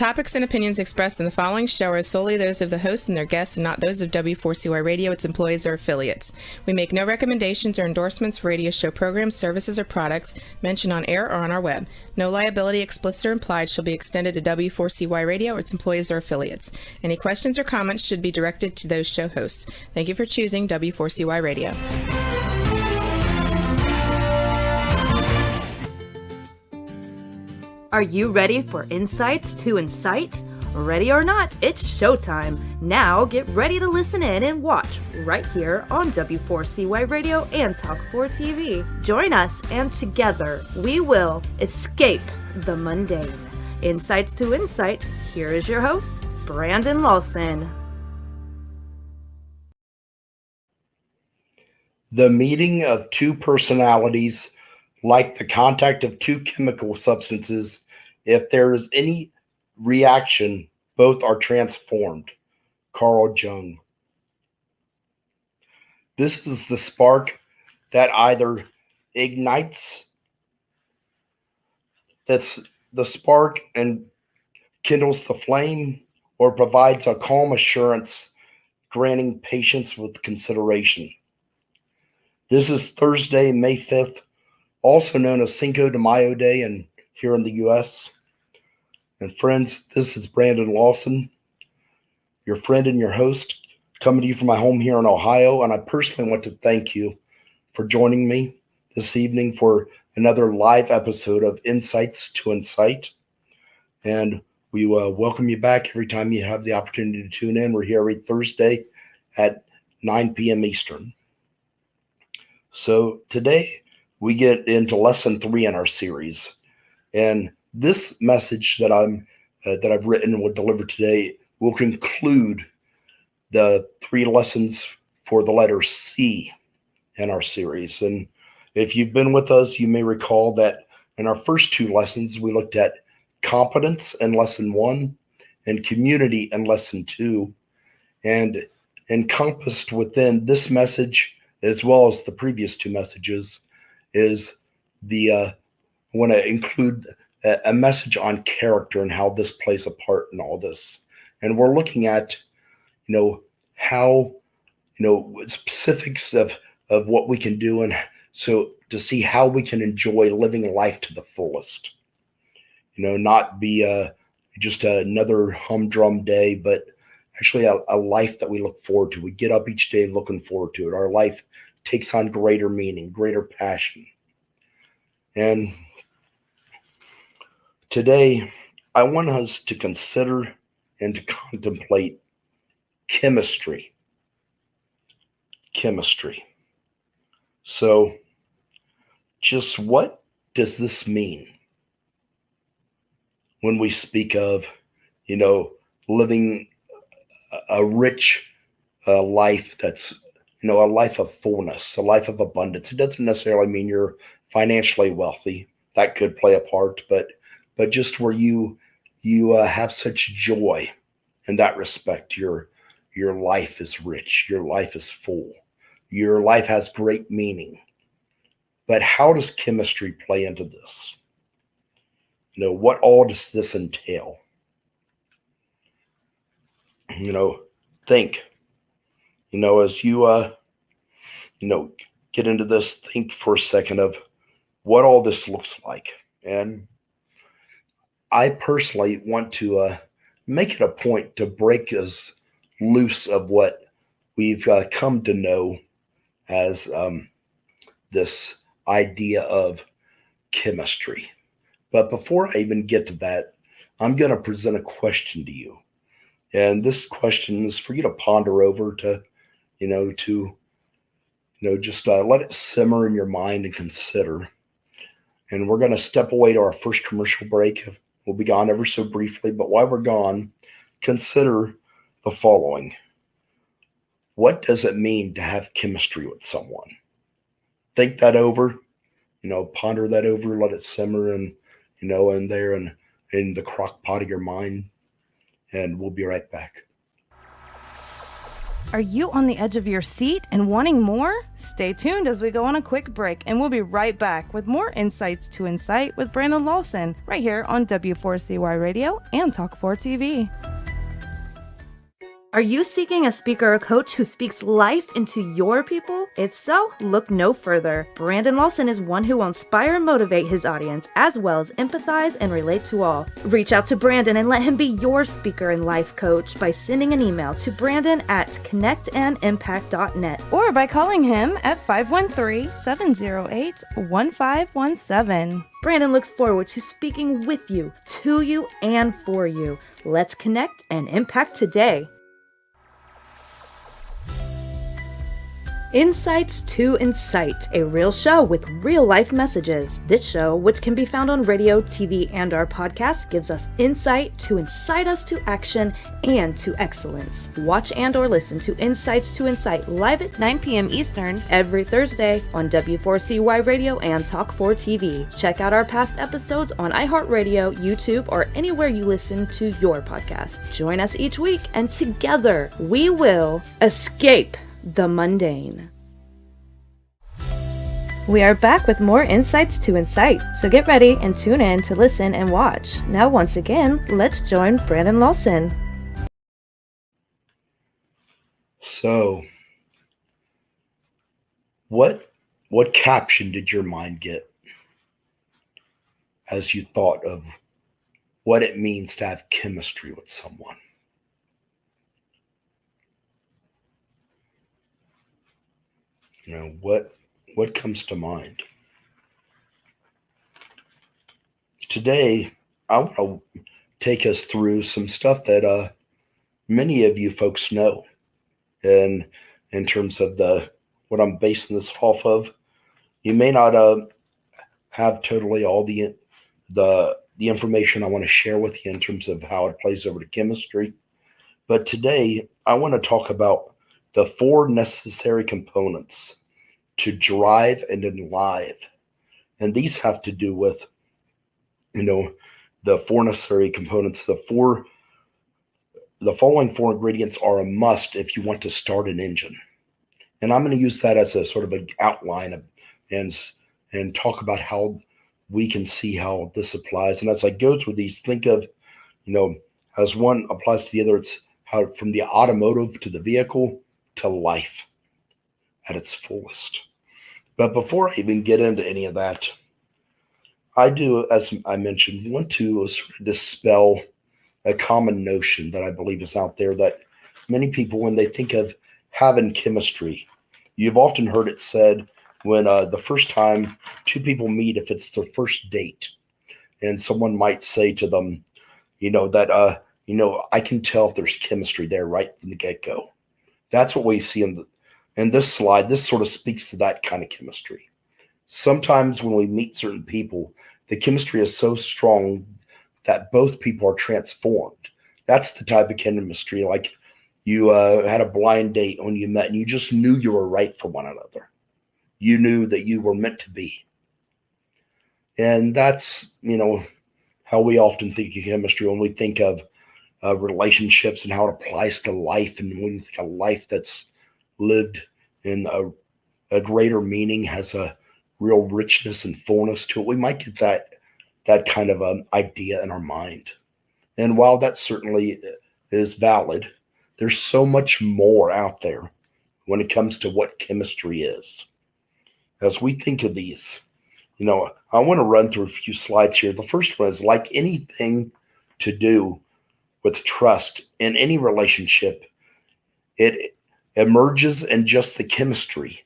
topics and opinions expressed in the following show are solely those of the host and their guests and not those of W4CY Radio, its employees, or affiliates. We make no recommendations or endorsements for radio show programs, services, or products mentioned on air or on our web. No liability, explicit or implied, shall be extended to W4CY Radio, its employees, or affiliates. Any questions or comments should be directed to those show hosts. Thank you for choosing W4CY Radio. Are you ready for Insights to Incite? Ready or not, it's showtime. Now get ready to listen in and watch right here on W4CY Radio and Talk4 TV. Join us and together we will escape the mundane. Insights to Incite, here is your host, Brandon Lawson. The meeting of two personalities, like the contact of two chemical substances, if there is any reaction, both are transformed. Carl Jung. This is the spark that either ignites, that's the spark and kindles the flame, or provides a calm assurance, granting patience with consideration. This is Thursday, May 5th, also known as Cinco de Mayo Day here in the U.S. And friends, this is Brandon Lawson, your friend and your host, coming to you from my home here in Ohio. And I personally want to thank you for joining me this evening for another live episode of Insights to Incite. And we welcome you back every time you have the opportunity to tune in. We're here every Thursday at 9 p.m. Eastern. So today we get into lesson 3 in our series. And this message that I've written and will deliver today will conclude the 3 lessons for the letter C in our series. And if you've been with us, you may recall that in our first 2 lessons, we looked at competence in lesson 1 and community in lesson 2. And encompassed within this message, as well as the previous 2 messages, is I want to include a message on character and how this plays a part in all this. And we're looking at, how, specifics of what we can do, and so to see how we can enjoy living life to the fullest. Not be just another humdrum day, but actually a life that we look forward to. We get up each day looking forward to it. Our life takes on greater meaning, greater passion. And today, I want us to consider and to contemplate chemistry. Chemistry. So, just what does this mean when we speak of, living a rich life that's, a life of fullness, a life of abundance? It doesn't necessarily mean you're financially wealthy. That could play a part, but just where you have such joy in that respect. Your life is rich. Your life is full. Your life has great meaning. But how does chemistry play into this? What all does this entail? Think. As you get into this, think for a second of what all this looks like. And I personally want to make it a point to break us loose of what we've come to know as this idea of chemistry. But before I even get to that, I'm going to present a question to you. And this question is for you to ponder over, to just let it simmer in your mind and consider. And we're going to step away to our first commercial break. We'll be gone ever so briefly, but while we're gone, consider the following. What does it mean to have chemistry with someone? Think that over, ponder that over, let it simmer and, in there and in the crock pot of your mind. And we'll be right back. Are you on the edge of your seat and wanting more? Stay tuned as we go on a quick break, and we'll be right back with more Insights to Incite with Brandon Lawson right here on W4CY Radio and Talk4 TV. Are you seeking a speaker or coach who speaks life into your people? If so, look no further. Brandon Lawson is one who will inspire and motivate his audience, as well as empathize and relate to all. Reach out to Brandon and let him be your speaker and life coach by sending an email to brandon@connectandimpact.net or by calling him at 513-708-1517. Brandon looks forward to speaking with you, to you, and for you. Let's connect and impact today. Insights to Incite, a real show with real-life messages. This show, which can be found on radio, TV, and our podcast, gives us insight to incite us to action and to excellence. Watch and or listen to Insights to Incite live at 9 p.m. Eastern every Thursday on W4CY Radio and Talk4 TV. Check out our past episodes on iHeartRadio, YouTube, or anywhere you listen to your podcast. Join us each week, and together we will escape the mundane. We are back with more Insights to Incite, so get ready and tune in to listen and watch. Now once again, let's join Brandon Lawson. So, what caption did your mind get as you thought of what it means to have chemistry with someone? You know, what comes to mind? Today, I want to take us through some stuff that many of you folks know, and in terms of what I'm basing this off of. You may not have totally all the information I want to share with you in terms of how it plays over to chemistry, but today I want to talk about the 4 necessary components to drive and enlive. And these have to do with, the 4 necessary components. The following 4 ingredients are a must if you want to start an engine. And I'm going to use that as a sort of an outline and talk about how we can see how this applies. And as I go through these, think of, as one applies to the other, it's how from the automotive to the vehicle to life at its fullest. But before I even get into any of that, I do, as I mentioned, want to sort of dispel a common notion that I believe is out there, that many people, when they think of having chemistry, you've often heard it said when the first time 2 people meet, if it's their first date, and someone might say to them, I can tell if there's chemistry there right from the get-go. That's what we see in this slide. This sort of speaks to that kind of chemistry. Sometimes when we meet certain people, the chemistry is so strong that both people are transformed. That's the type of chemistry, like you had a blind date when you met and you just knew you were right for one another. You knew that you were meant to be. And that's, how we often think of chemistry when we think of relationships and how it applies to life. And when you think of life that's lived in a greater meaning, has a real richness and fullness to it, we might get that kind of idea in our mind. And while that certainly is valid, there's so much more out there when it comes to what chemistry is. As we think of these, I want to run through a few slides here. The first one is, like anything to do with trust in any relationship, it emerges in just the chemistry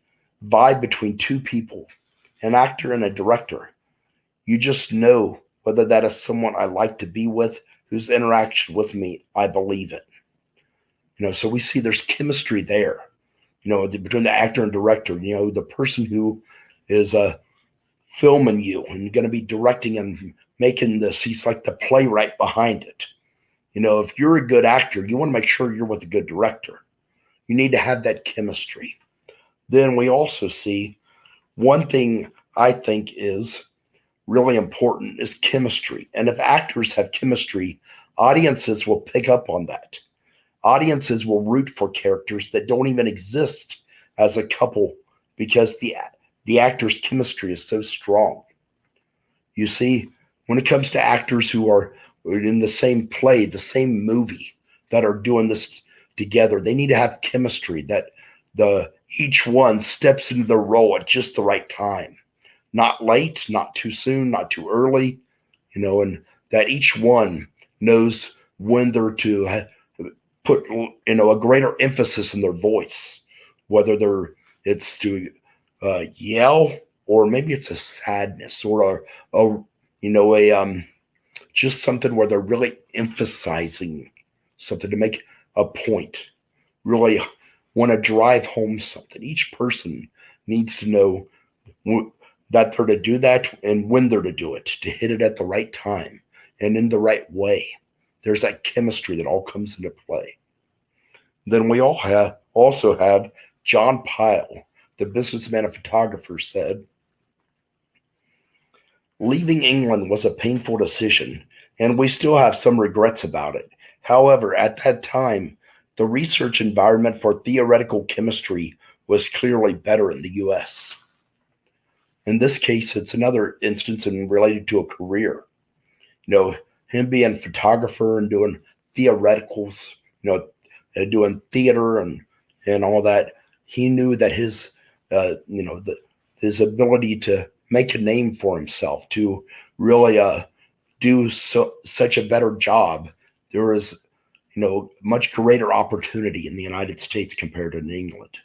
vibe between 2 people, an actor and a director. You just know whether that is someone I like to be with, whose interaction with me I believe in. So we see there's chemistry there, between the actor and director. The person who is filming you and going to be directing and making this, he's like the playwright behind it. If you're a good actor, you want to make sure you're with a good director. You need to have that chemistry. Then we also see one thing I think is really important is chemistry. And if actors have chemistry, audiences will pick up on that. Audiences will root for characters that don't even exist as a couple because the actors' chemistry is so strong. You see, when it comes to actors who are in the same play, the same movie, that are doing this together, they need to have chemistry, that each one steps into their role at just the right time. Not late, not too soon, not too early, and that each one knows when they're to put, a greater emphasis in their voice, whether it's to yell, or maybe it's a sadness, or just something where they're really emphasizing something to make a point, really want to drive home something. Each person needs to know that they're to do that and when they're to do it, to hit it at the right time and in the right way. There's that chemistry that all comes into play. Then we also have John Pyle, the businessman and photographer, said, "Leaving England was a painful decision, and we still have some regrets about it. However, at that time, the research environment for theoretical chemistry was clearly better in the US." In this case, it's another instance and related to a career. Him being a photographer and doing theoreticals, doing theater and all that. He knew that his ability to make a name for himself, to really do such a better job, there was much greater opportunity in the United States compared to in England.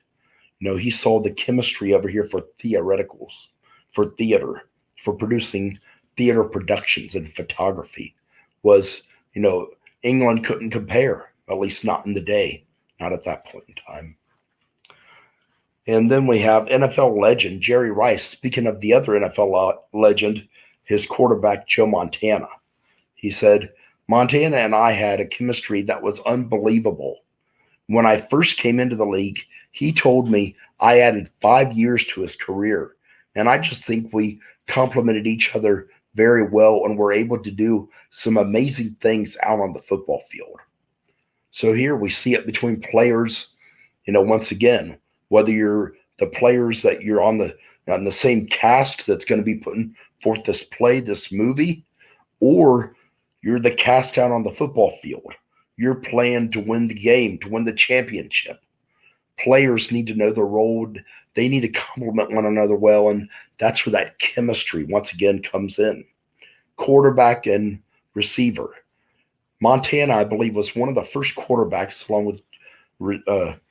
He saw the chemistry over here for theoreticals, for theater, for producing theater productions and photography was, England couldn't compare, at least not in the day, not at that point in time. And then we have NFL legend Jerry Rice. Speaking of the other NFL legend, his quarterback, Joe Montana. He said, "Montana and I had a chemistry that was unbelievable. When I first came into the league, he told me I added 5 years to his career. And I just think we complemented each other very well and were able to do some amazing things out on the football field." So here we see it between players, once again, whether you're the players that you're on the same cast that's going to be putting forth this play, this movie, or you're the cast out on the football field. You're playing to win the game, to win the championship. Players need to know their role. They need to complement one another well, and that's where that chemistry once again comes in. Quarterback and receiver. Montana, I believe, was one of the first quarterbacks, along with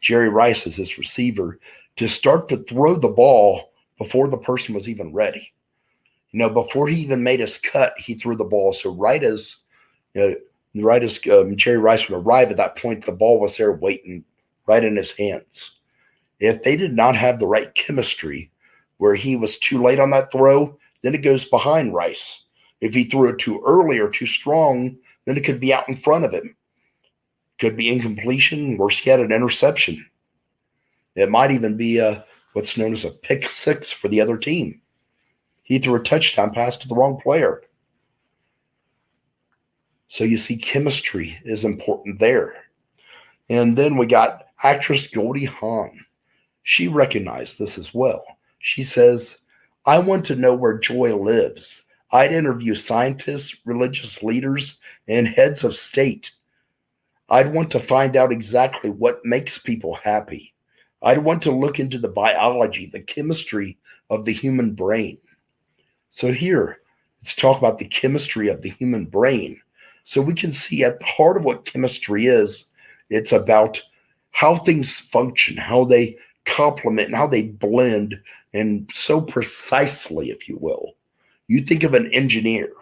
Jerry Rice as his receiver, to start to throw the ball before the person was even ready. Before he even made his cut, he threw the ball. So right as Jerry Rice would arrive at that point, the ball was there waiting right in his hands. If they did not have the right chemistry, where he was too late on that throw, then it goes behind Rice. If he threw it too early or too strong, then it could be out in front of him. Could be incompletion, worse yet, an interception. It might even be what's known as a pick six for the other team. He threw a touchdown pass to the wrong player. So you see, chemistry is important there. And then we got actress Goldie Hawn. She recognized this as well. She says, "I want to know where joy lives. I'd interview scientists, religious leaders, and heads of state. I'd want to find out exactly what makes people happy. I'd want to look into the biology, the chemistry of the human brain." So here, let's talk about the chemistry of the human brain. So we can see at the heart of what chemistry is, it's about how things function, how they complement, and how they blend, and so precisely, if you will. You think of an engineer.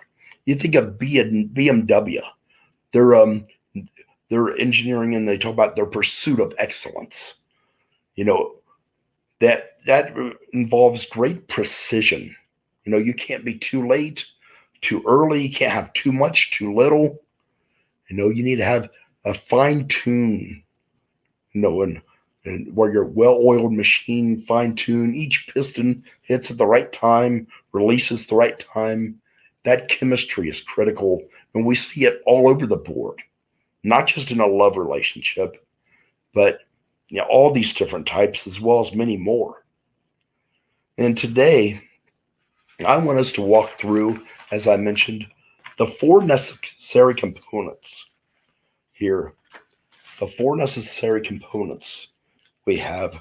You think of BMW. They're engineering, and they talk about their pursuit of excellence. That involves great precision. You can't be too late, too early. You can't have too much, too little. You need to have a fine tune, and where your well-oiled machine, fine tune, each piston hits at the right time, releases the right time. That chemistry is critical, and we see it all over the board. not just in a love relationship, but all these different types as well as many more. And today, I want us to walk through, as I mentioned, the four necessary components here. The four necessary components we have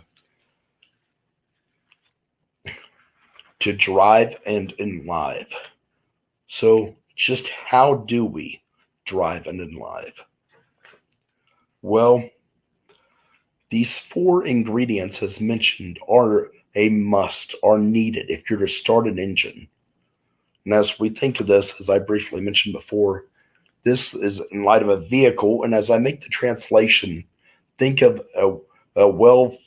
to drive and enlive. So, just how do we drive and enlive? Well, these four ingredients, as mentioned, are a must, are needed if you're to start an engine. And as we think of this, as I briefly mentioned before, this is in light of a vehicle. And as I make the translation, think of a well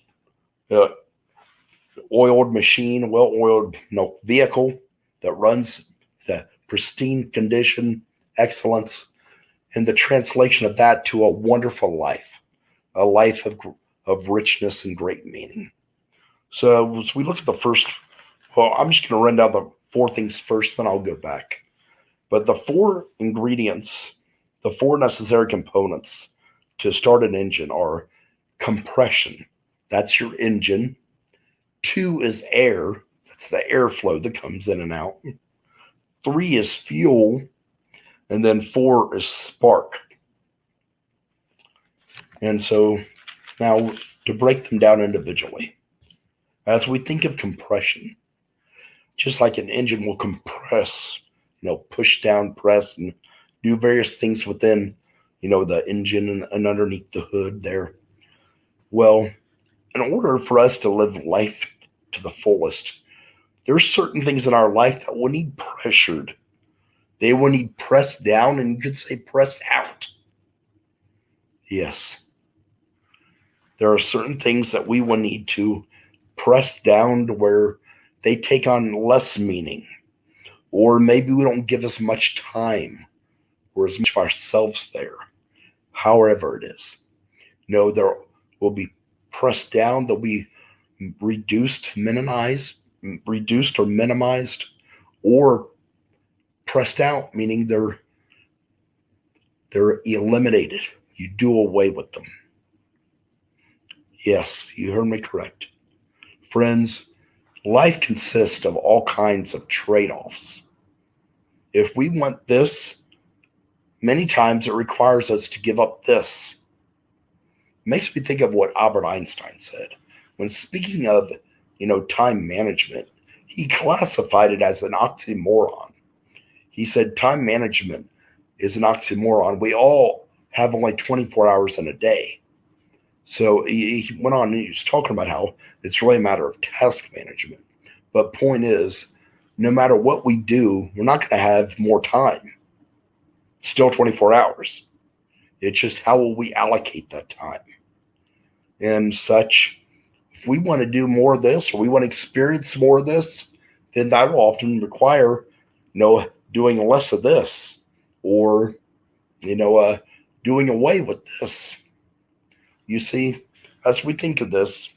oiled machine, well oiled vehicle that runs the pristine condition, excellence, and the translation of that to a wonderful life, a life of richness and great meaning. So as we look at the first, well, I'm just going to run down the four things first, then I'll go back. But the four ingredients, the four necessary components to start an engine are compression. That's your engine. 2 is air. That's the airflow that comes in and out. 3 is fuel. And then 4 is spark. And so now to break them down individually, as we think of compression, just like an engine will compress, push down, press, and do various things within, the engine and underneath the hood there. Well, in order for us to live life to the fullest, there's certain things in our life that will need pressured. They will need pressed down, and you could say pressed out. Yes. There are certain things that we will need to press down to where they take on less meaning, or maybe we don't give as much time or as much of ourselves there. However it is, there will be pressed down, they'll be reduced or minimized, or pressed out, meaning they're eliminated. You do away with them. Yes, you heard me correct. Friends, life consists of all kinds of trade-offs. If we want this, many times it requires us to give up this. It makes me think of what Albert Einstein said. When speaking of, time management, he classified it as an oxymoron. He said time management is an oxymoron. We all have only 24 hours in a day. So he went on and he was talking about how it's really a matter of task management. But point is, no matter what we do, we're not going to have more time. Still 24 hours. It's just how will we allocate that time? And such, if we want to do more of this, or we want to experience more of this, then that will often require, doing less of this, or, doing away with this. You see, as we think of this,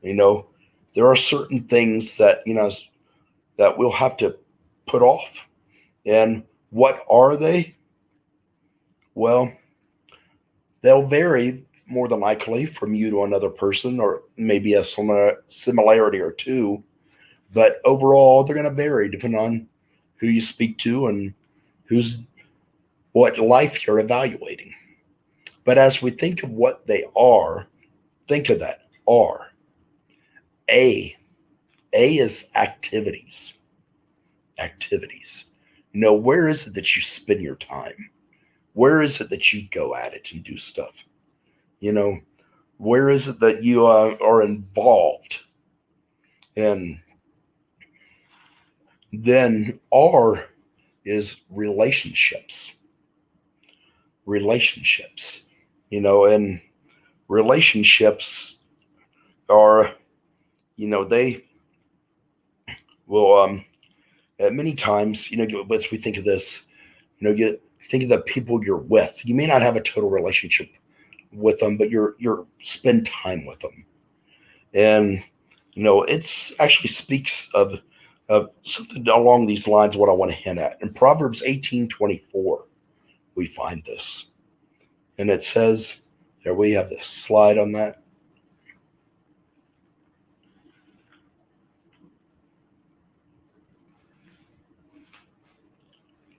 there are certain things that, that we'll have to put off. And what are they? Well, they'll vary more than likely from you to another person, or maybe a similarity or two. But overall, they're going to vary depending on who you speak to and what life you're evaluating. But as we think of what they are, think of that are. A is activities. Activities. Where is it that you spend your time? Where is it that you go at it and do stuff? Where is it that you are involved? And then R is relationships. Relationships. And relationships are, they will, at many times, as we think of this, think of the people you're with. You may not have a total relationship with them, but you're spend time with them. And, it's actually speaks of something along these lines, what I want to hint at. In Proverbs 18:24, we find this. And it says, there we have the slide on that.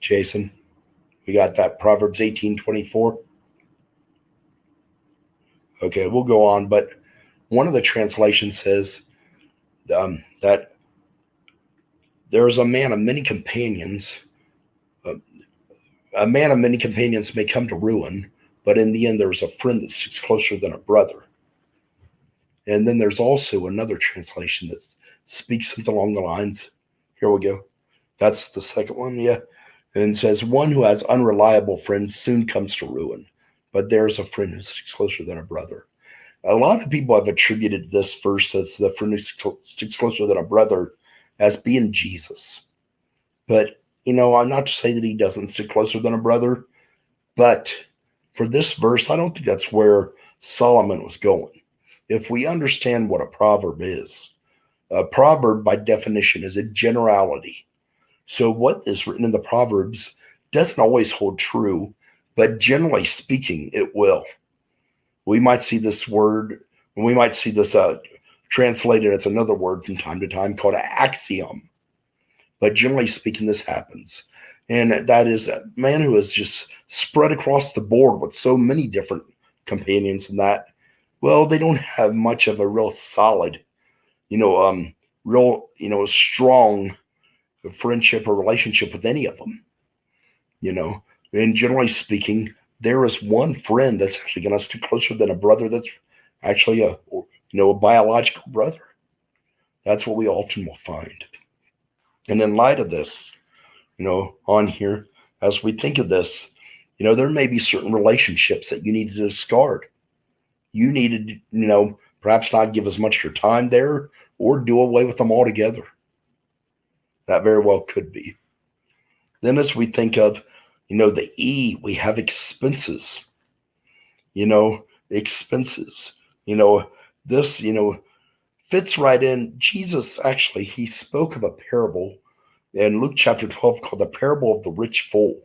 Jason, we got that Proverbs 18:24. Okay, we'll go on, but one of the translations says that there is a man of many companions. A man of many companions may come to ruin, but in the end, there's a friend that sticks closer than a brother. And then there's also another translation that speaks something along the lines. Here we go. That's the second one, yeah. And it says, one who has unreliable friends soon comes to ruin, but there's a friend who sticks closer than a brother. A lot of people have attributed this verse as the friend who sticks closer than a brother as being Jesus. But, I'm not to say that he doesn't stick closer than a brother, but for this verse, I don't think that's where Solomon was going. If we understand what a proverb is, a proverb by definition is a generality. So what is written in the Proverbs doesn't always hold true, but generally speaking, it will. We might see this word, and we might see this translated as another word from time to time called an axiom. But generally speaking, this happens. And that is a man who is just spread across the board with so many different companions and that, well, they don't have much of a real solid, strong friendship or relationship with any of them. And generally speaking, there is one friend that's actually going to stick closer than a brother that's actually a biological brother. That's what we often will find. And in light of this, on here, as we think of this, there may be certain relationships that you need to discard. You need to, perhaps not give as much of your time there or do away with them altogether. That very well could be. Then as we think of, the E, we have expenses. Expenses. This, fits right in. Jesus, actually, he spoke of a parable in Luke chapter 12 called the parable of the rich fool.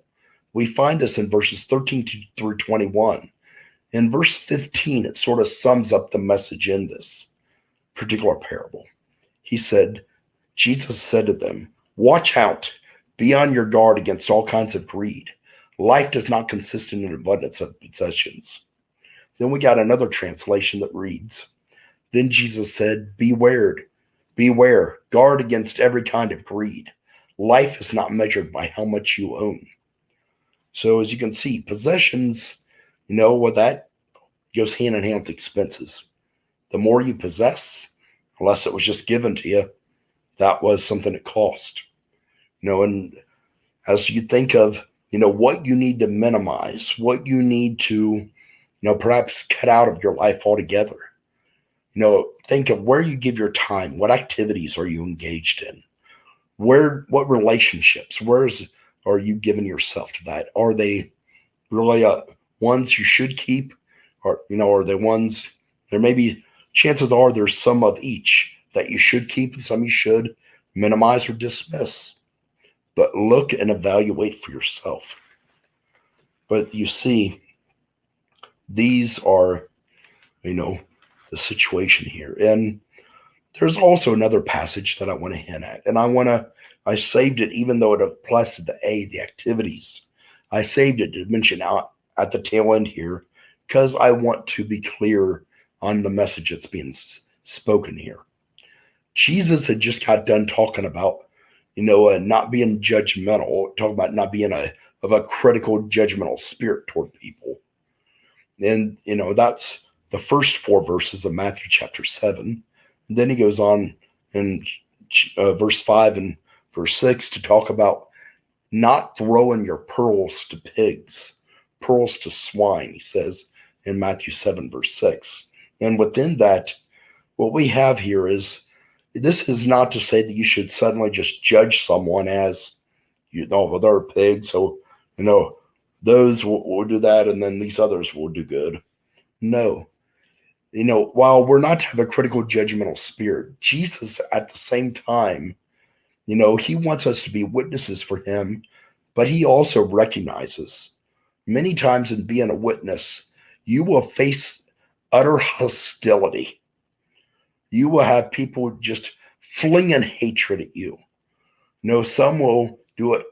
We find this in verses 13 through 21. In verse 15, it sort of sums up the message in this particular parable. Jesus said to them, watch out, be on your guard against all kinds of greed. Life does not consist in an abundance of possessions. Then we got another translation that reads, then Jesus said, beware, guard against every kind of greed. Life is not measured by how much you own. So as you can see, possessions, that goes hand in hand with expenses. The more you possess, unless it was just given to you, that was something it cost. And as you think of, what you need to minimize, what you need to, perhaps cut out of your life altogether. Think of where you give your time. What activities are you engaged in? What relationships? Are you giving yourself to that? Are they really ones you should keep? Or, are they ones, there may be, chances are there's some of each that you should keep and some you should minimize or dismiss. But look and evaluate for yourself. But you see, these are, the situation here. And there's also another passage that I want to hint at. And I saved it, even though it applies to the A, the activities. I saved it to mention out at the tail end here because I want to be clear on the message that's being spoken here. Jesus had just got done talking about, not being judgmental, talking about not being of a critical, judgmental spirit toward people. And, that's the first 4 verses of Matthew chapter 7. And then he goes on in verse 5 and verse 6 to talk about not throwing your pearls to pigs, pearls to swine, he says in Matthew 7, verse 6. And within that, what we have here is, this is not to say that you should suddenly just judge someone as, well, they're a pig, so, those will do that, and then these others will do good. No. While we're not to have a critical, judgmental spirit, Jesus, at the same time, he wants us to be witnesses for him, but he also recognizes Many times in being a witness, you will face utter hostility. You will have people just flinging hatred at you. Some will do it,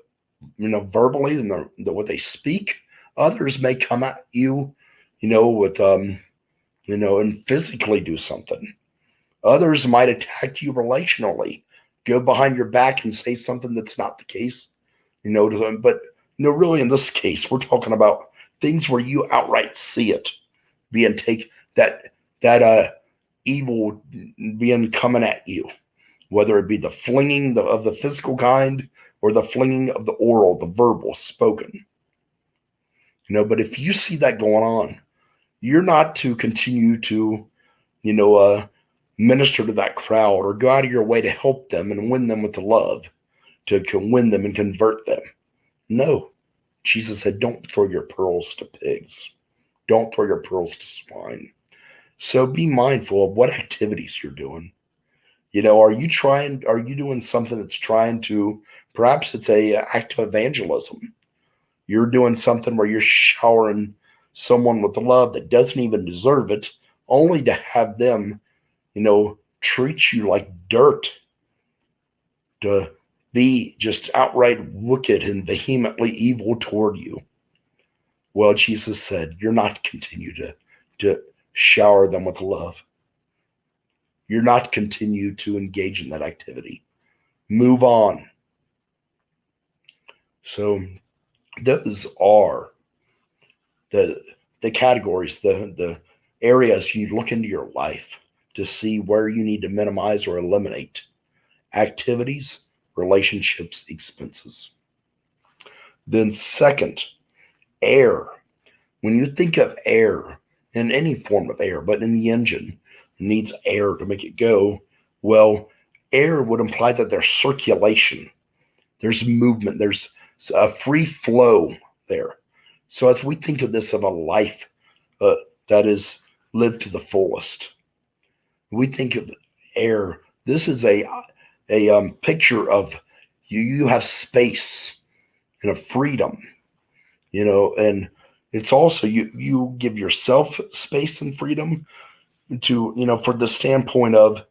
verbally in what they speak. Others may come at you, with, and physically do something. Others might attack you relationally, go behind your back and say something that's not the case, to them. But, really in this case, we're talking about things where you outright see it being that evil being coming at you, whether it be the flinging of the physical kind or the flinging of the oral, the verbal, spoken. But if you see that going on, you're not to continue to, minister to that crowd or go out of your way to help them and win them with the love, to win them and convert them. No. Jesus said, don't throw your pearls to pigs. Don't throw your pearls to swine. So be mindful of what activities you're doing. Are you doing something that's trying to, perhaps it's a act of evangelism. You're doing something where you're showering someone with love that doesn't even deserve it, only to have them, treat you like dirt, to be just outright wicked and vehemently evil toward you. Well, Jesus said, you're not continue to shower them with love. You're not continue to engage in that activity. Move on. So those are the categories, the areas you look into your life to see where you need to minimize or eliminate activities, relationships, expenses. Then second, air. When you think of air, in any form of air, but in the engine, it needs air to make it go. Well, air would imply that there's circulation, there's movement, there's a free flow there. So as we think of this of a life that is lived to the fullest, we think of air. This is a picture of you have space and a freedom, and it's also you give yourself space and freedom to, for the standpoint of,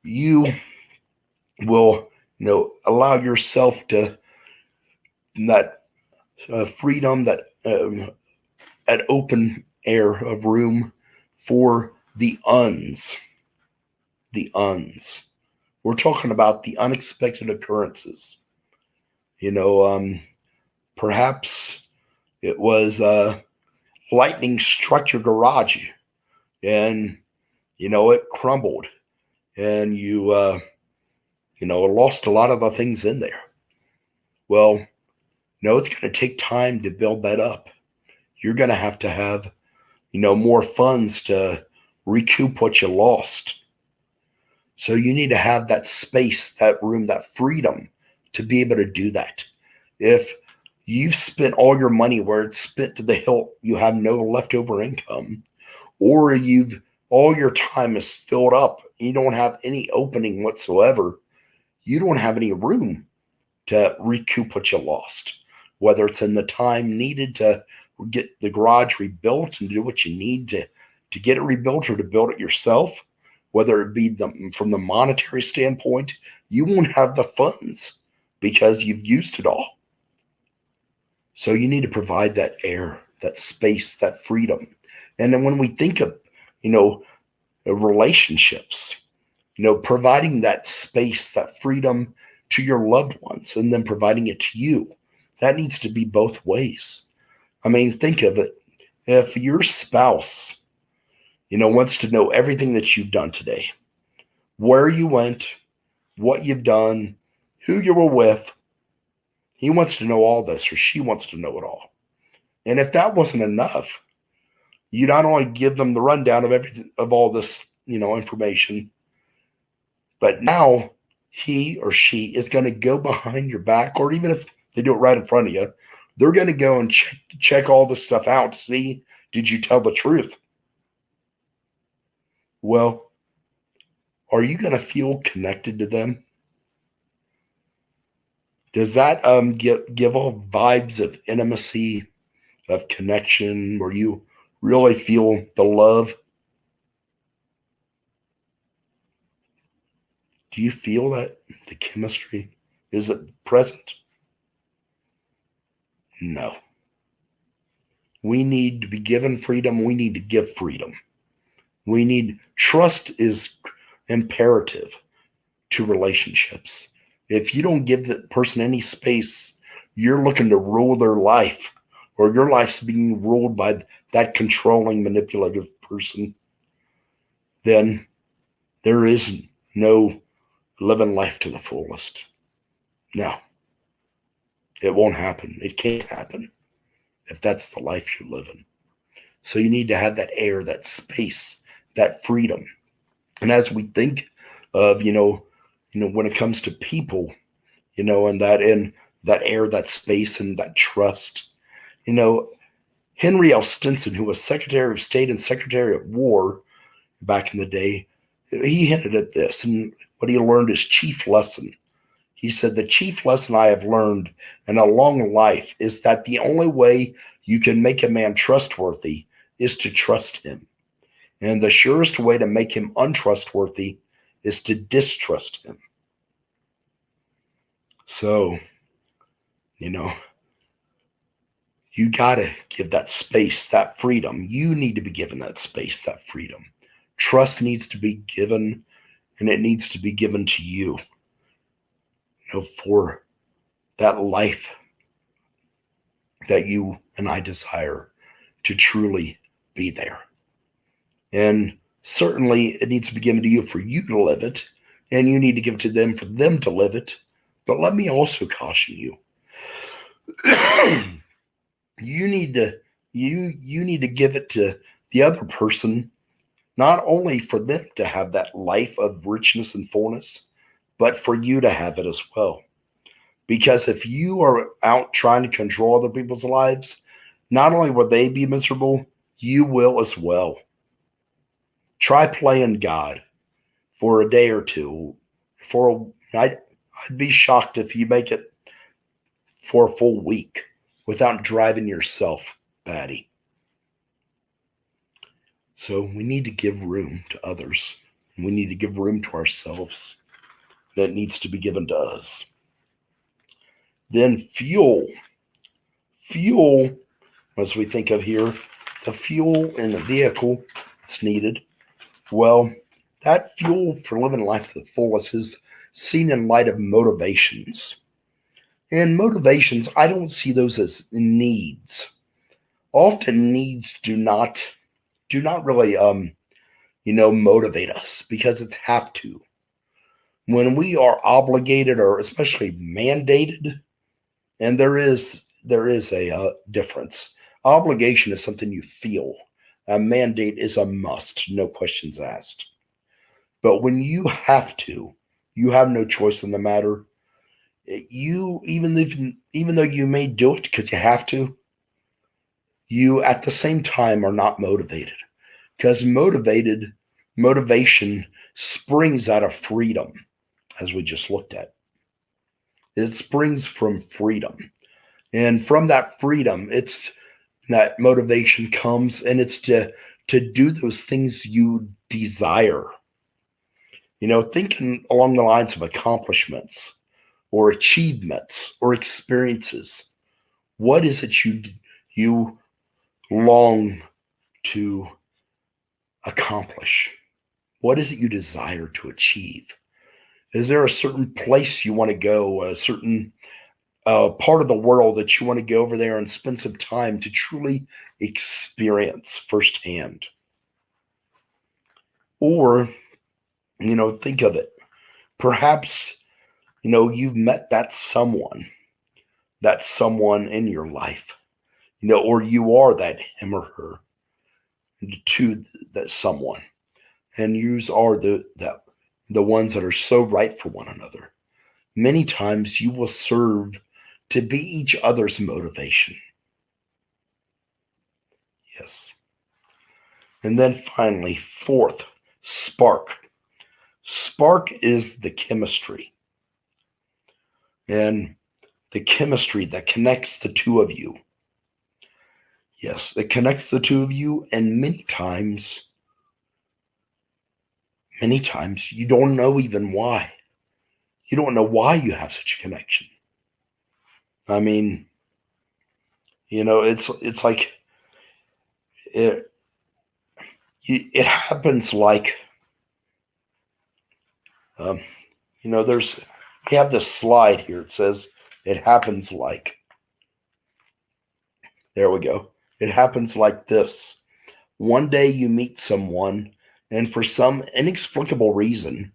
you will, allow yourself to that freedom, that open air of room for the uns. The uns. We're talking about the unexpected occurrences. Perhaps it was lightning struck your garage and, it crumbled and you lost a lot of the things in there. Well, it's going to take time to build that up. You're going to have, more funds to recoup what you lost. So you need to have that space, that room, that freedom to be able to do that. If you've spent all your money where it's spent to the hilt, you have no leftover income, or all your time is filled up, you don't have any opening whatsoever, you don't have any room to recoup what you lost, whether it's in the time needed to get the garage rebuilt and do what you need to get it rebuilt or to build it yourself, whether it be from the monetary standpoint, you won't have the funds because you've used it all. So you need to provide that air, that space, that freedom. And then when we think of, relationships, providing that space, that freedom to your loved ones and then providing it to you, that needs to be both ways. I mean, think of it. If your spouse, wants to know everything that you've done today, where you went, what you've done, who you were with, he wants to know all this, or she wants to know it all. And if that wasn't enough, you not only give them the rundown of everything, of all this, information, but now he or she is going to go behind your back, or even if they do it right in front of you, they're going to go and check all this stuff out to see, did you tell the truth? Well, are you going to feel connected to them? Does that give off vibes of intimacy, of connection, where you really feel the love? Do you feel that the chemistry? Is it present? No. We need to be given freedom. We need to give freedom. Trust is imperative to relationships. If you don't give that person any space, you're looking to rule their life, or your life's being ruled by that controlling, manipulative person, then there is no living life to the fullest. No, it won't happen. It can't happen if that's the life you're living. So you need to have that air, that space, that freedom. And as we think of, when it comes to people, and that air, that space, and that trust, Henry L. Stinson, who was Secretary of State and Secretary of War back in the day, he hinted at this, and what he learned his chief lesson. He said, the chief lesson I have learned in a long life is that the only way you can make a man trustworthy is to trust him. And the surest way to make him untrustworthy is to distrust him. So, you got to give that space, that freedom. You need to be given that space, that freedom. Trust needs to be given, and it needs to be given to you, for that life that you and I desire to truly be there. And certainly it needs to be given to you for you to live it, and you need to give it to them for them to live it. But let me also caution you. You need to give it to the other person, not only for them to have that life of richness and fullness, but for you to have it as well. Because if you are out trying to control other people's lives, not only will they be miserable, you will as well. Try playing God for a day or two. I'd be shocked if you make it for a full week without driving yourself batty. So we need to give room to others. We need to give room to ourselves. That needs to be given to us. Then fuel. Fuel, as we think of here, the fuel in the vehicle that's needed. Well, that fuel for living life to the fullest is seen in light of motivations. And motivations, I don't see those as needs. Often needs do not really motivate us because it's have to. When we are obligated or especially mandated, and there is a difference. Obligation is something you feel. A mandate is a must, no questions asked. But when you have to, you have no choice in the matter. You even though you may do it because you have to, you at the same time are not motivated, because motivation springs out of freedom, as we just looked at. It springs from freedom, and from that freedom, it's that motivation comes, and it's to do those things you desire. Thinking along the lines of accomplishments or achievements or experiences. What is it you long to accomplish? What is it you desire to achieve? Is there a certain place you want to go, a certain part of the world that you want to go over there and spend some time to truly experience firsthand? Or, think of it. Perhaps, you've met that someone in your life, or you are that him or her to that someone, and yous are the ones that are so right for one another. Many times you will serve to be each other's motivation. Yes. And then finally, fourth, spark. Spark is the chemistry. And the chemistry that connects the two of you. Yes, it connects the two of you, and many times you don't know even why. You don't know why you have such a connection. I mean, it's like it happens like, we have this slide here. It says it happens like, there we go. It happens like this. One day you meet someone, and for some inexplicable reason,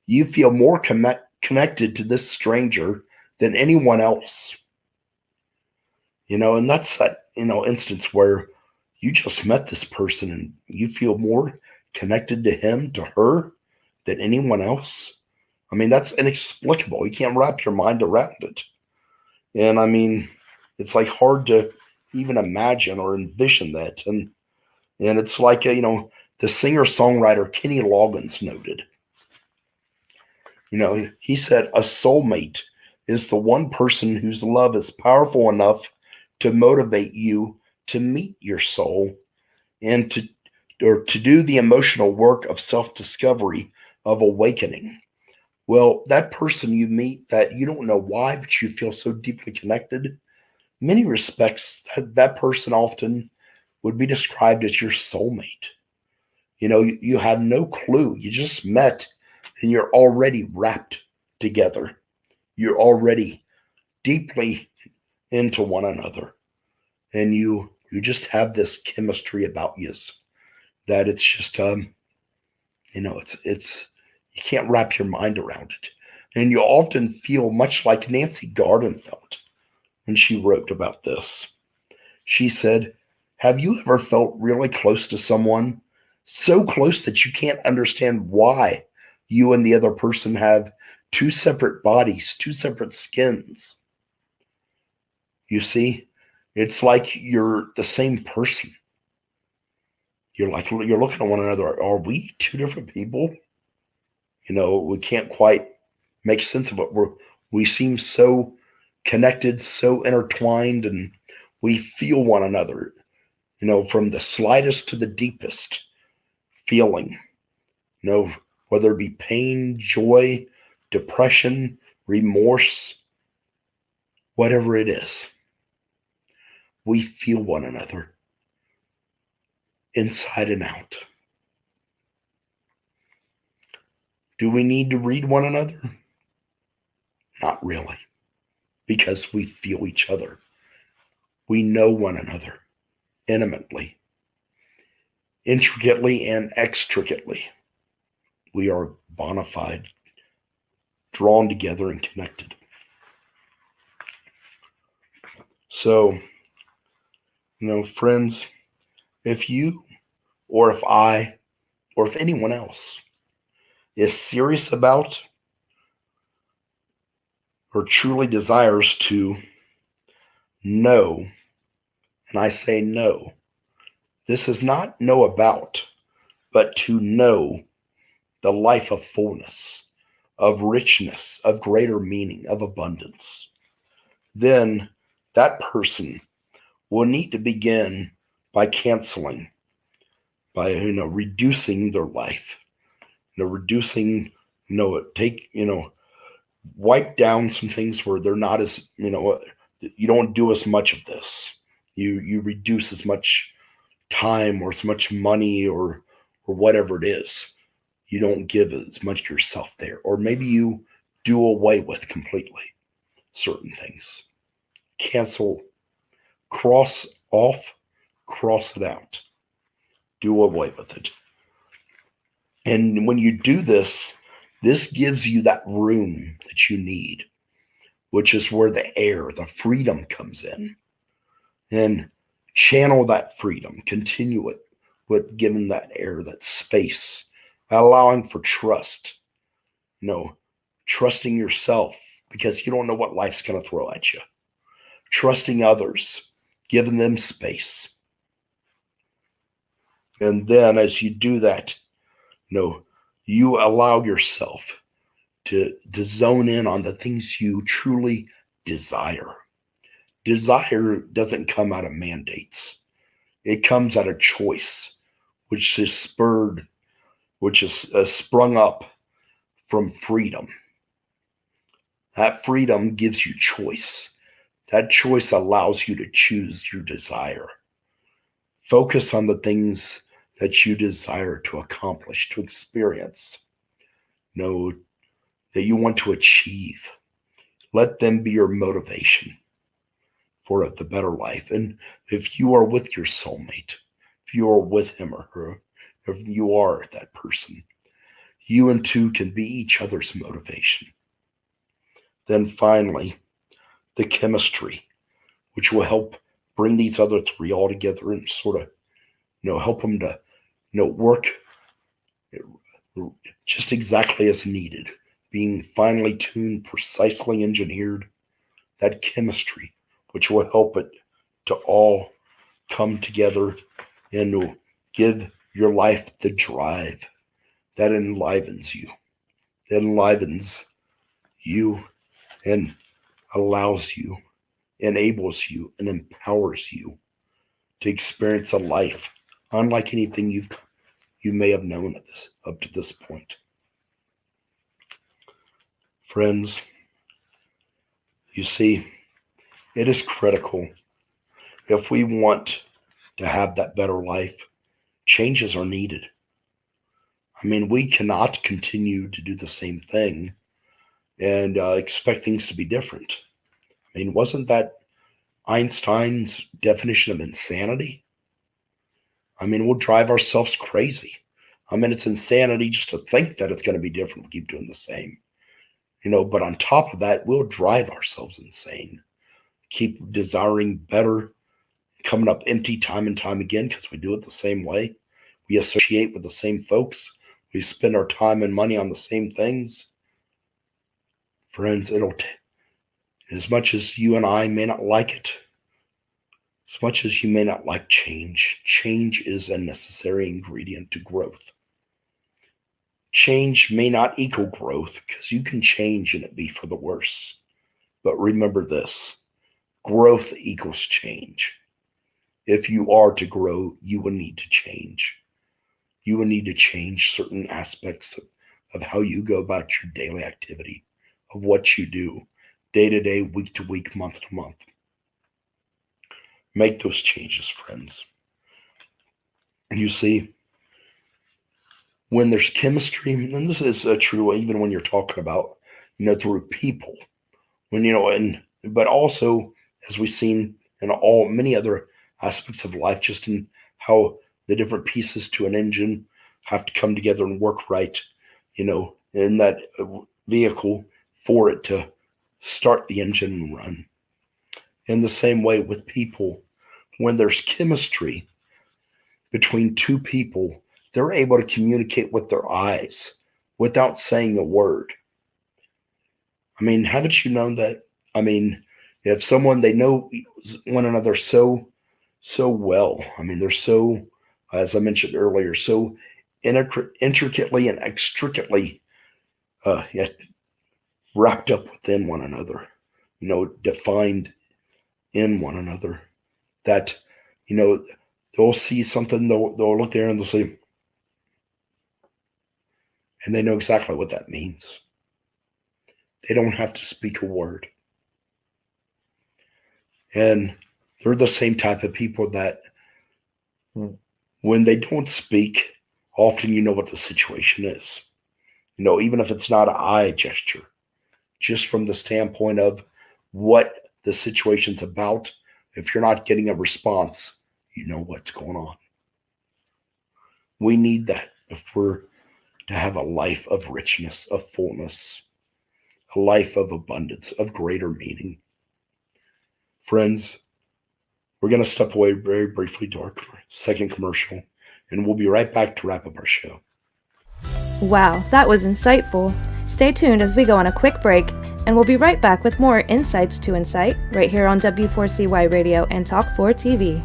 you feel more connected to this stranger than anyone else. And that's that, instance where you just met this person and you feel more connected to him, to her, than anyone else. I mean, that's inexplicable. You can't wrap your mind around it. And I mean, it's like hard to even imagine or envision that. And it's like, the singer-songwriter Kenny Loggins noted. He said, a soulmate is the one person whose love is powerful enough to motivate you to meet your soul and to do the emotional work of self-discovery, of awakening. Well, that person you meet that you don't know why, but you feel so deeply connected, in many respects, that person often would be described as your soulmate. You have no clue. You just met and you're already wrapped together. You're already deeply into one another. And you just have this chemistry about you that it's just, it's you can't wrap your mind around it. And you often feel much like Nancy Garden felt when she wrote about this. She said, have you ever felt really close to someone? So close that you can't understand why you and the other person have two separate bodies, two separate skins. You see, it's like you're the same person. You're looking at one another. Are we two different people? We can't quite make sense of it. We seem so connected, so intertwined, and we feel one another, from the slightest to the deepest feeling, whether it be pain, joy, depression, remorse, whatever it is. We feel one another inside and out. Do we need to read one another? Not really, because we feel each other. We know one another intimately, intricately and extricately. We are bona fide, drawn together and connected. So, friends, if you or if I or if anyone else is serious about or truly desires to know, and I say know, this is not know about, but to know the life of fullness, of richness, of greater meaning, of abundance, then that person will need to begin by canceling, by reducing their life, reducing, wipe down some things where they're not as, you don't do as much of this. You reduce as much time or as much money or whatever it is. You don't give as much yourself there. Or maybe you do away with completely certain things. Cancel, cross off, cross it out. Do away with it. And when you do this, this gives you that room that you need, which is where the air, the freedom comes in. And channel that freedom, continue it with giving that air, that space, allowing for trust, trusting yourself because you don't know what life's going to throw at you. Trusting others, giving them space. And then as you do that, you allow yourself to zone in on the things you truly desire. Desire doesn't come out of mandates. It comes out of choice, which is sprung up from freedom. That freedom gives you choice. That choice allows you to choose your desire. Focus on the things that you desire to accomplish, to experience. Know that you want to achieve. Let them be your motivation for the better life. And if you are with your soulmate, if you are with him or her, if you are that person, you and two can be each other's motivation. Then finally, the chemistry, which will help bring these other three all together and sort of, help them to, work just exactly as needed, being finely tuned, precisely engineered. That chemistry, which will help it to all come together and will give your life the drive that enlivens you, and allows you, enables you, and empowers you to experience a life unlike anything you may have known up to this point. Friends, you see, it is critical if we want to have that better life. Changes are needed. I mean, we cannot continue to do the same thing and expect things to be different. I mean, wasn't that Einstein's definition of insanity? I mean, we'll drive ourselves crazy. I mean, it's insanity just to think that it's going to be different. We keep doing the same, but on top of that, we'll drive ourselves insane. Keep desiring better, coming up empty time and time again because we do it the same way. We associate with the same folks. We spend our time and money on the same things. Friends, as much as you and I may not like it, as much as you may not like change, change is a necessary ingredient to growth. Change may not equal growth because you can change and it be for the worse. But remember this, growth equals change. If you are to grow, you will need to change. You will need to change certain aspects of how you go about your daily activity, of what you do, day to day, week to week, month to month. Make those changes, friends. And you see, when there's chemistry, and this is true even when you're talking about, through people, but also, as we've seen in many other aspects of life, just in how the different pieces to an engine have to come together and work right, in that vehicle for it to start the engine and run. In the same way with people, when there's chemistry between two people, they're able to communicate with their eyes without saying a word. I mean, haven't you known that? I mean, if someone, they know one another so well. I mean, they're so, as I mentioned earlier, so intricately and extricately wrapped up within one another, defined in one another, that, they'll see something, they'll look there and they'll say, and they know exactly what that means. They don't have to speak a word. And they're the same type of people that when they don't speak, often you know what the situation is. Even if it's not an eye gesture, just from the standpoint of what the situation's about, if you're not getting a response, you know what's going on. We need that if we're to have a life of richness, of fullness, a life of abundance, of greater meaning. Friends, we're going to step away very briefly to our second commercial, and we'll be right back to wrap up our show. Wow, that was insightful. Stay tuned as we go on a quick break, and we'll be right back with more Insights to Incite right here on W4CY Radio and Talk 4 TV.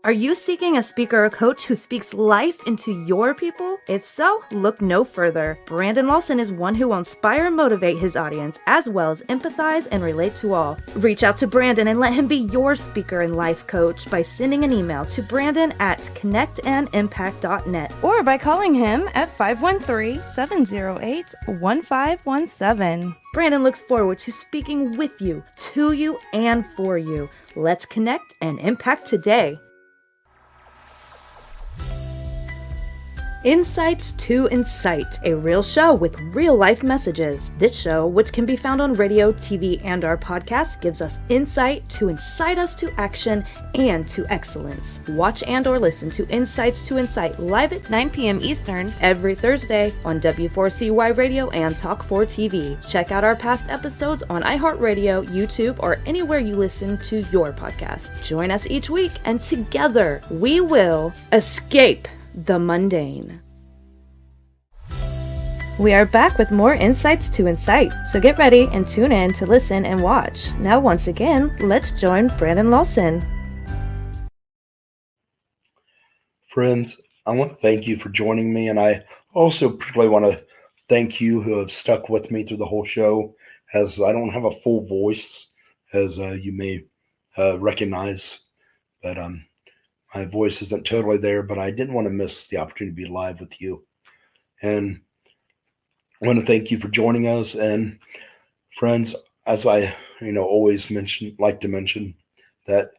Are you seeking a speaker or coach who speaks life into your people? If so, look no further. Brandon Lawson is one who will inspire and motivate his audience, as well as empathize and relate to all. Reach out to Brandon and let him be your speaker and life coach by sending an email to brandon@connectandimpact.net or by calling him at 513-708-1517. Brandon looks forward to speaking with you, to you, and for you. Let's connect and impact today. Insights to Incite, a real show with real-life messages. This show, which can be found on radio, TV, and our podcast, gives us insight to incite us to action and to excellence. Watch and or listen to Insights to Incite live at 9 p.m. Eastern every Thursday on W4CY Radio and Talk4 TV. Check out our past episodes on iHeartRadio, YouTube, or anywhere you listen to your podcast. Join us each week, and together we will escape the mundane. We are back with more Insights to Incite, so get ready and tune in to listen and watch. Now, once again, let's join Brandon Lawson. Friends, I want to thank you for joining me, and I also particularly want to thank you who have stuck with me through the whole show, as I don't have a full voice, as you may recognize, but my voice isn't totally there, but I didn't want to miss the opportunity to be live with you. And I want to thank you for joining us. And friends, as I always like to mention, that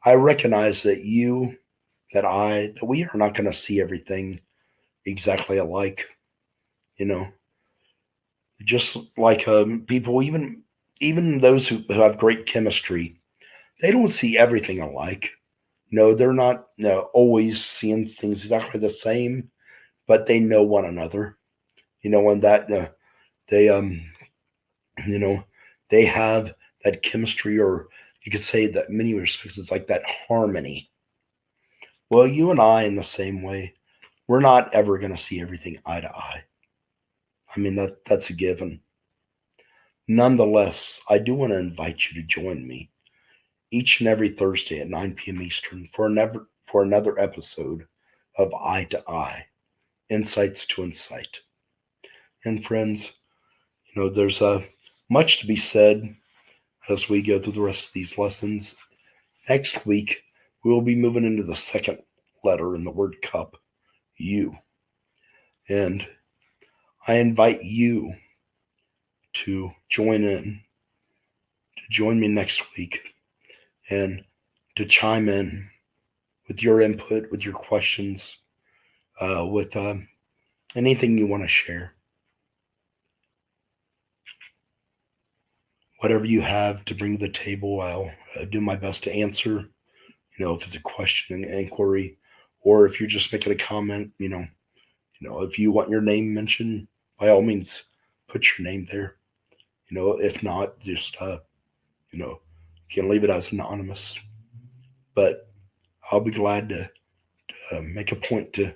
I recognize that we are not going to see everything exactly alike. Just like people, even those who have great chemistry, they don't see everything alike. No, they're not always seeing things exactly the same, but they know one another, and that they have that chemistry, or you could say that in many respects it's like that harmony. Well, you and I, in the same way, we're not ever going to see everything eye to eye. I mean, that's a given. Nonetheless, I do want to invite you to join me each and every Thursday at 9 p.m. Eastern for another episode of Eye to Eye, Insights to Incite. And friends, there's much to be said as we go through the rest of these lessons. Next week, we will be moving into the second letter in the word cup, U. And I invite you to join me next week, and to chime in with your input, with your questions, with anything you want to share. Whatever you have to bring to the table, I'll do my best to answer. If it's a question, an inquiry, or if you're just making a comment, if you want your name mentioned, by all means, put your name there. If not, just you can leave it as anonymous, but I'll be glad to make a point to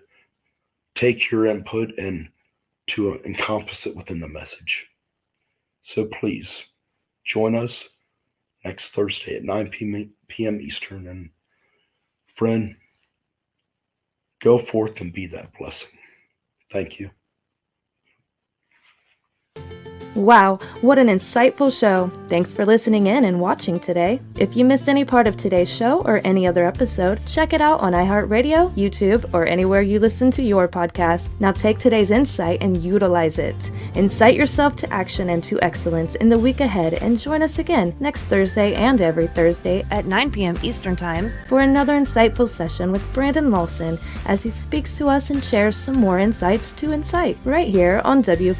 take your input and to encompass it within the message. So please join us next Thursday at 9 p.m. Eastern. And friend, go forth and be that blessing. Thank you. Wow, what an insightful show. Thanks for listening in and watching today. If you missed any part of today's show or any other episode, check it out on iHeartRadio, YouTube, or anywhere you listen to your podcast. Now take today's insight and utilize it. Incite yourself to action and to excellence in the week ahead, and join us again next Thursday and every Thursday at 9 p.m. Eastern Time for another insightful session with Brandon Lawson as he speaks to us and shares some more insights to Incite right here on W4